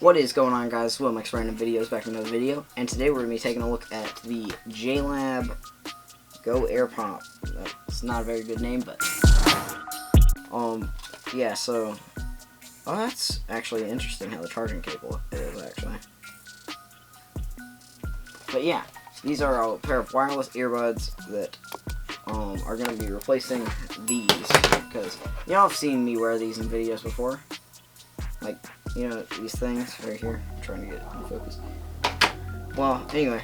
What is going on, guys? Will Mix Random Videos back in another video, and today we're going to be taking a look at the JLab Go Air Pump. It's not a very good name, but yeah. So, that's actually interesting how the charging cable is actually. But yeah, these are a pair of wireless earbuds that are going to be replacing these, because y'all have seen me wear these in videos before, like, you know, these things right here. I'm trying to get in focus. Well, anyway,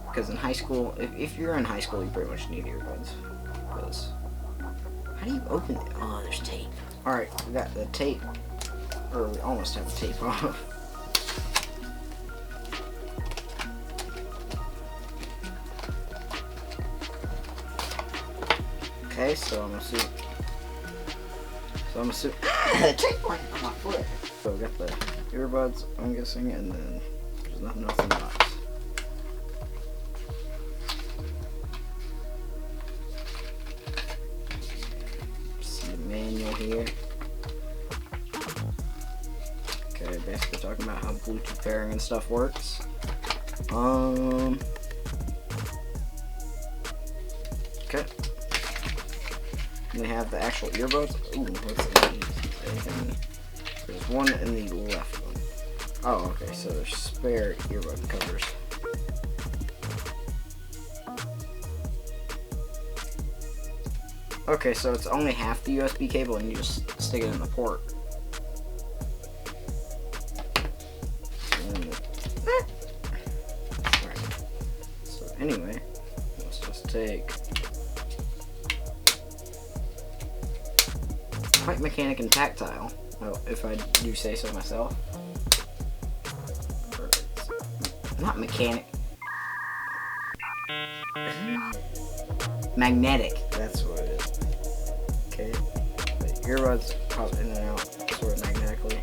because in high school, if you're in high school, you pretty much need earbuds. Because how do you open it? Oh, there's tape. Alright, we got the tape, or we almost have the tape off. Okay, so I'm assuming. The tape went on my foot. So we got the earbuds, I'm guessing, and then there's nothing else in the box. See the manual here. Okay, basically talking about how Bluetooth pairing and stuff works. Okay. We have the actual earbuds. Ooh, what's anything? There's one in the left one. Oh, okay, so there's spare earbud covers. Okay, so it's only half the USB cable and you just stick it in the port. Alright. So anyway, let's just take quite mechanic and tactile, if I do say so myself. Not mechanic. Magnetic, that's what it is. Okay, the earbuds pop in and out sort of magnetically.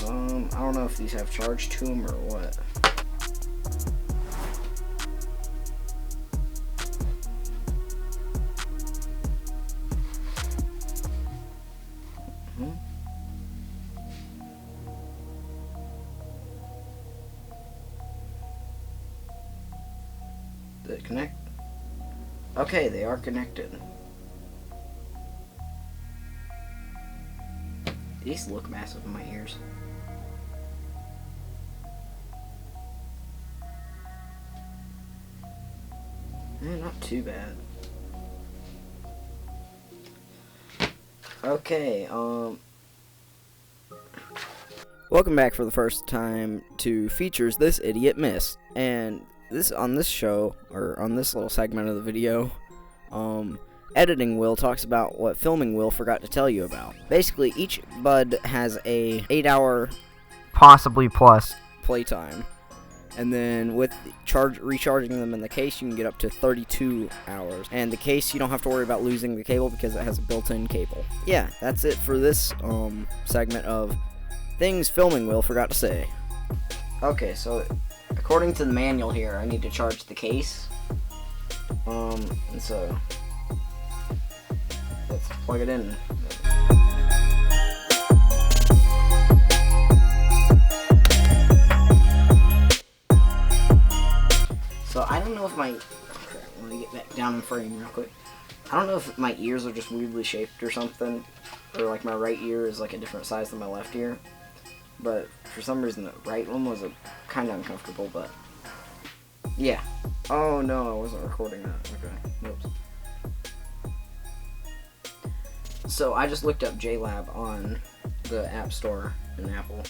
I don't know if these have charge to them or what. Did it connect? Okay, they are connected. These look massive in my ears. Not too bad. Okay, welcome back for the first time to Features This Idiot Missed. And on this show, or on this little segment of the video, Editing Will talks about what Filming Will forgot to tell you about. Basically, each bud has a 8-hour, possibly plus, playtime. And then with recharging them in the case, you can get up to 32 hours. And the case, you don't have to worry about losing the cable because it has a built-in cable. Yeah, that's it for this segment of things Filming Will forgot to say. Okay, so according to the manual here, I need to charge the case. And so let's plug it in. So I don't know if let me get back down in frame real quick. I don't know if my ears are just weirdly shaped or something, or like my right ear is like a different size than my left ear. But for some reason the right one was kind of uncomfortable, but yeah. Oh no, I wasn't recording that. Okay, oops. So I just looked up JLab on the App Store in Apple.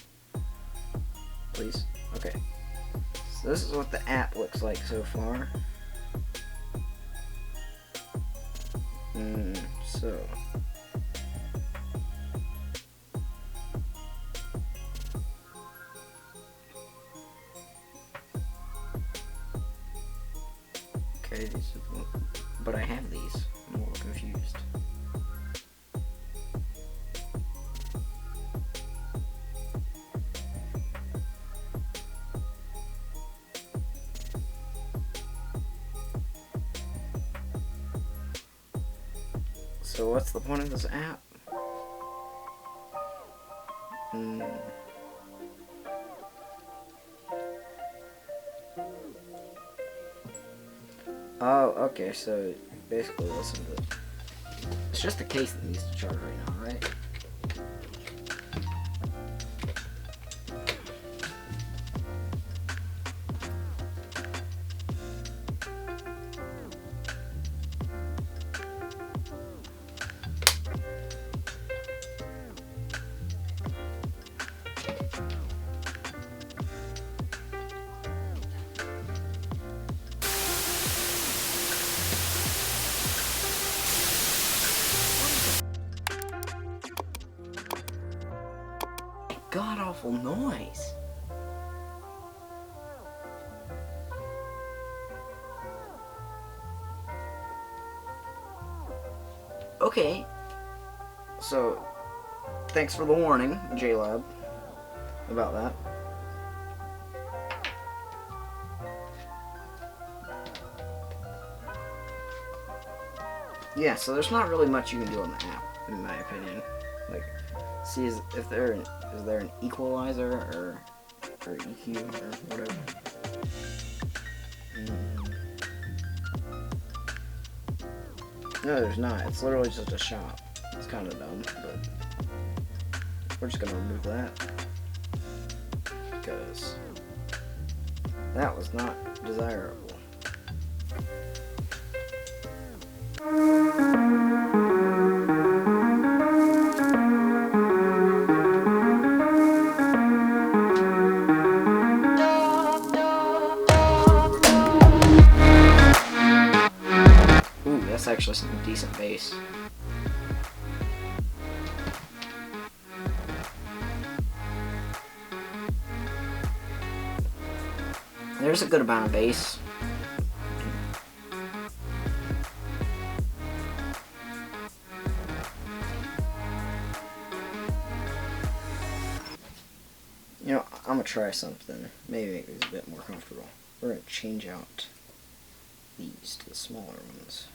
Please? Okay. So this is what the app looks like so far. So okay, these are but I have these. I'm a little confused. So what's the point of this app? Mm. Oh, okay, so basically listen to it. It's just the case that needs to charge right now, right? God awful noise. Okay. So, thanks for the warning, JLab, about that. Yeah, so there's not really much you can do on the app, in my opinion. Like, see if there is there an equalizer or EQ or whatever. No, there's not. It's literally just a shop. It's kind of dumb, but we're just gonna remove that because that was not desirable. Ooh, that's actually some decent bass. There's a good amount of bass. You know, I'm gonna try something. Maybe make these a bit more comfortable. We're gonna change out these to the smaller ones.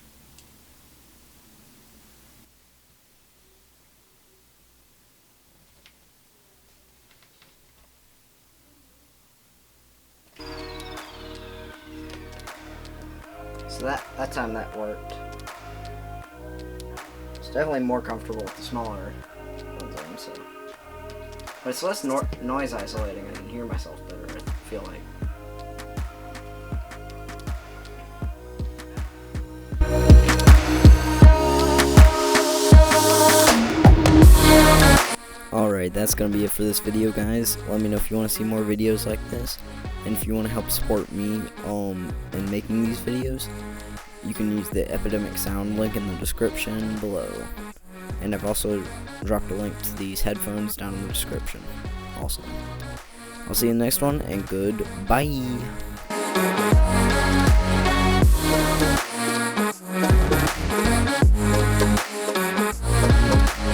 So that time that worked. It's definitely more comfortable with the smaller ones on, so. But it's less noise isolating. I can hear myself better, I feel like. Alright, that's going to be it for this video, guys. Let me know if you want to see more videos like this. And if you want to help support me in making these videos, you can use the Epidemic Sound link in the description below. And I've also dropped a link to these headphones down in the description also. I'll see you in the next one, and goodbye.